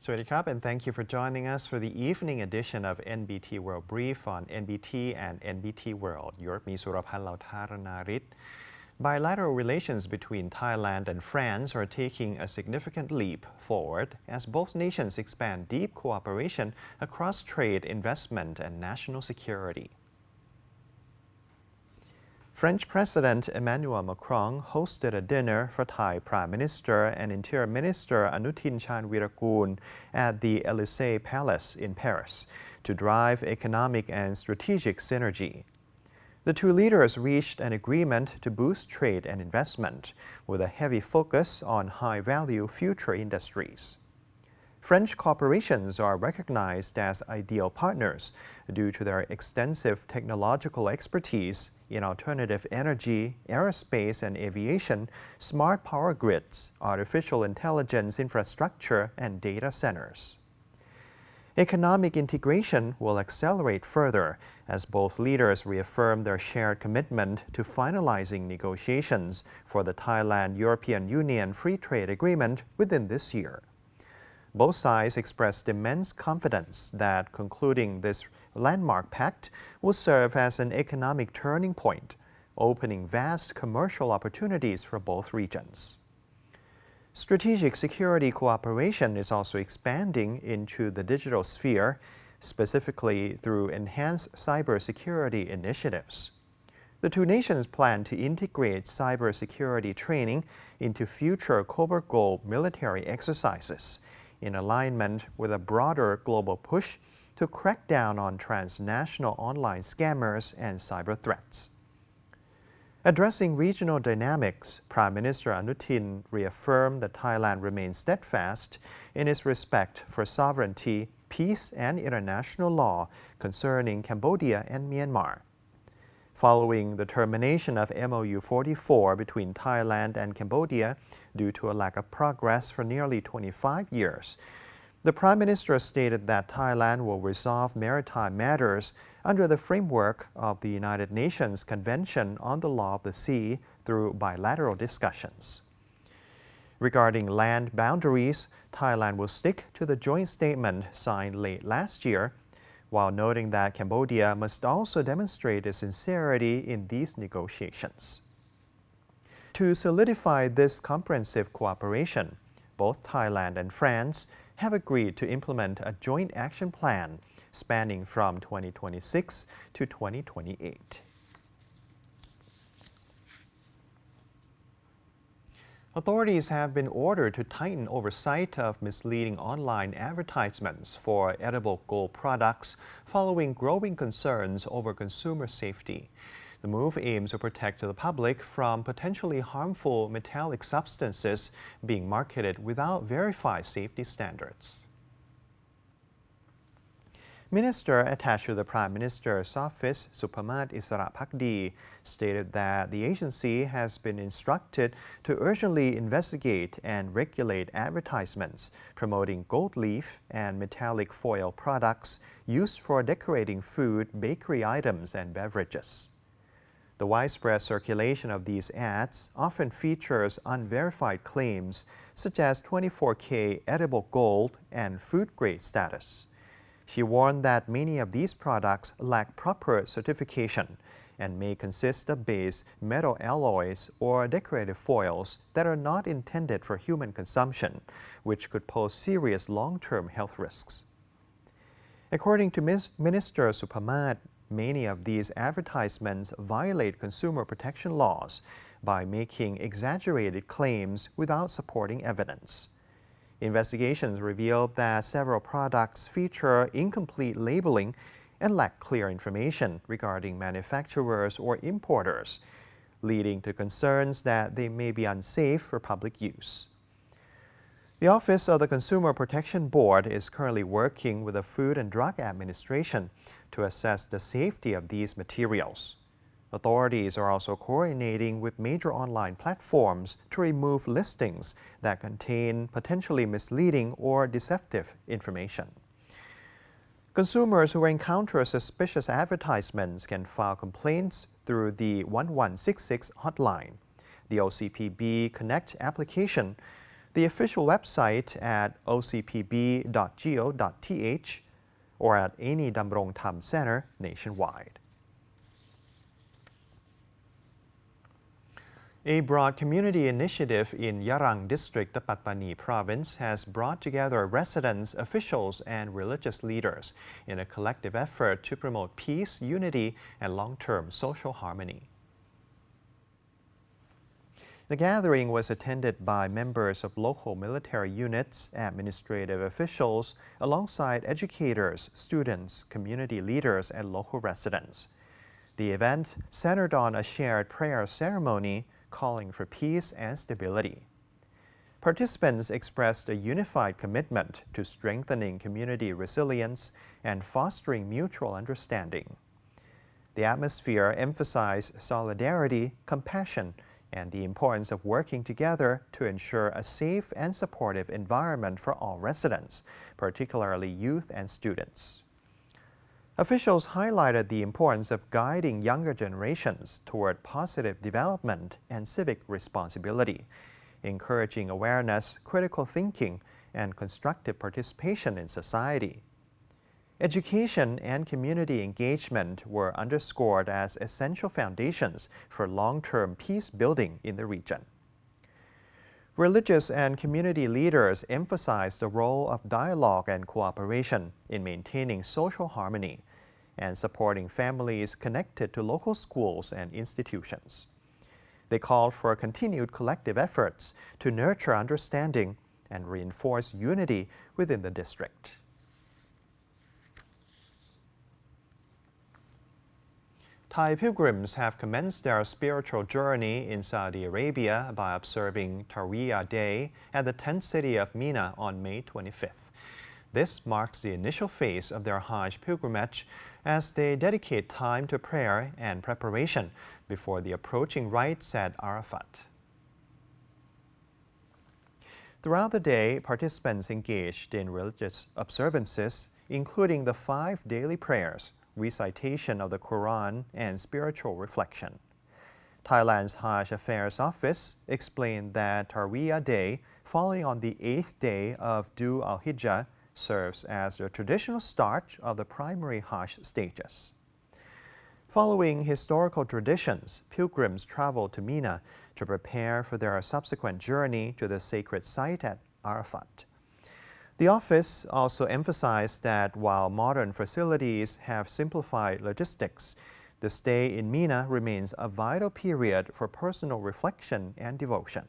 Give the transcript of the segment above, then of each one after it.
Sawasdee and thank you for joining us for the evening edition of NBT World Brief on NBT and NBT World. You're me, Surapan Lautaranarit. Bilateral relations between Thailand and France are taking a significant leap forward as both nations expand deep cooperation across trade, investment, and national security. French President Emmanuel Macron hosted a dinner for Thai Prime Minister and Interior Minister Anutin Charnvirakul at the Élysée Palace in Paris to drive economic and strategic synergy. The two leaders reached an agreement to boost trade and investment, with a heavy focus on high-value future industries. French corporations are recognized as ideal partners due to their extensive technological expertise in alternative energy, aerospace and aviation, smart power grids, artificial intelligence infrastructure, and data centers. Economic integration will accelerate further as both leaders reaffirm their shared commitment to finalizing negotiations for the Thailand-European Union Free Trade Agreement within this year. Both sides expressed immense confidence that concluding this landmark pact will serve as an economic turning point, opening vast commercial opportunities for both regions. Strategic security cooperation is also expanding into the digital sphere, specifically through enhanced cybersecurity initiatives. The two nations plan to integrate cybersecurity training into future covert goal military exercises, in alignment with a broader global push to crack down on transnational online scammers and cyber threats. Addressing regional dynamics, Prime Minister Anutin reaffirmed that Thailand remains steadfast in its respect for sovereignty, peace, and international law concerning Cambodia and Myanmar. Following the termination of MOU 44 between Thailand and Cambodia due to a lack of progress for nearly 25 years, the Prime Minister stated that Thailand will resolve maritime matters under the framework of the United Nations Convention on the Law of the Sea through bilateral discussions. Regarding land boundaries, Thailand will stick to the joint statement signed late last year, while noting that Cambodia must also demonstrate its sincerity in these negotiations. To solidify this comprehensive cooperation, both Thailand and France have agreed to implement a joint action plan spanning from 2026 to 2028. Authorities have been ordered to tighten oversight of misleading online advertisements for edible gold products following growing concerns over consumer safety. The move aims to protect the public from potentially harmful metallic substances being marketed without verified safety standards. Minister attached to the Prime Minister's office, SUPAMAS Isarapakdi, stated that the agency has been instructed to urgently investigate and regulate advertisements promoting gold leaf and metallic foil products used for decorating food, bakery items, and beverages. The widespread circulation of these ads often features unverified claims such as 24K edible gold and food-grade status. She warned that many of these products lack proper certification and may consist of base metal alloys or decorative foils that are not intended for human consumption, which could pose serious long-term health risks. According to Minister SUPAMAS, many of these advertisements violate consumer protection laws by making exaggerated claims without supporting evidence. Investigations revealed that several products feature incomplete labeling and lack clear information regarding manufacturers or importers, leading to concerns that they may be unsafe for public use. The Office of the Consumer Protection Board is currently working with the Food and Drug Administration to assess the safety of these materials. Authorities are also coordinating with major online platforms to remove listings that contain potentially misleading or deceptive information. Consumers who encounter suspicious advertisements can file complaints through the 1166 hotline, the OCPB Connect application, the official website at ocpb.go.th or at any Damrong Tham Center nationwide. A broad community initiative in Yarang district of Pattani province has brought together residents, officials, and religious leaders in a collective effort to promote peace, unity, and long-term social harmony. The gathering was attended by members of local military units, administrative officials, alongside educators, students, community leaders, and local residents. The event centered on a shared prayer ceremony calling for peace and stability. Participants expressed a unified commitment to strengthening community resilience and fostering mutual understanding. The atmosphere emphasized solidarity, compassion, and the importance of working together to ensure a safe and supportive environment for all residents, particularly youth and students. Officials highlighted the importance of guiding younger generations toward positive development and civic responsibility, encouraging awareness, critical thinking, and constructive participation in society. Education and community engagement were underscored as essential foundations for long-term peace building in the region. Religious and community leaders emphasized the role of dialogue and cooperation in maintaining social harmony and supporting families connected to local schools and institutions. They called for continued collective efforts to nurture understanding and reinforce unity within the district. Thai pilgrims have commenced their spiritual journey in Saudi Arabia by observing Tarwiyah Day at the tent city of MINA on May 25th. This marks the initial phase of their HAJJ pilgrimage as they dedicate time to prayer and preparation before the approaching rites at Arafat. Throughout the day, participants engaged in religious observances, including the 5 daily prayers, recitation of the Quran, and spiritual reflection. Thailand's HAJJ Affairs Office explained that Tarwiyah Day, falling on the 8th day of Dhul al-Hijjah, serves as the traditional start of the primary HAJJ stages. Following historical traditions, pilgrims travel to MINA to prepare for their subsequent journey to the sacred site at Arafat. The office also emphasized that while modern facilities have simplified logistics, the stay in MINA remains a vital period for personal reflection and devotion.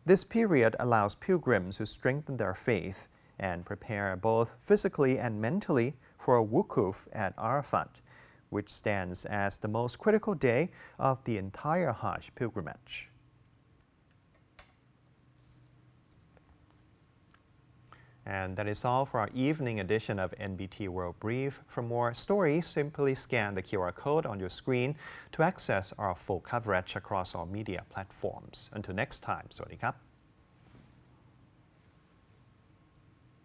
This period allows pilgrims to strengthen their faith and prepare both physically and mentally for a wukuf at Arafat, which stands as the most critical day of the entire HAJJ pilgrimage. And that is all for our evening edition of NBT World Brief. For more stories, simply scan the QR code on your screen to access our full coverage across our media platforms. Until next time, สวัสดีครับ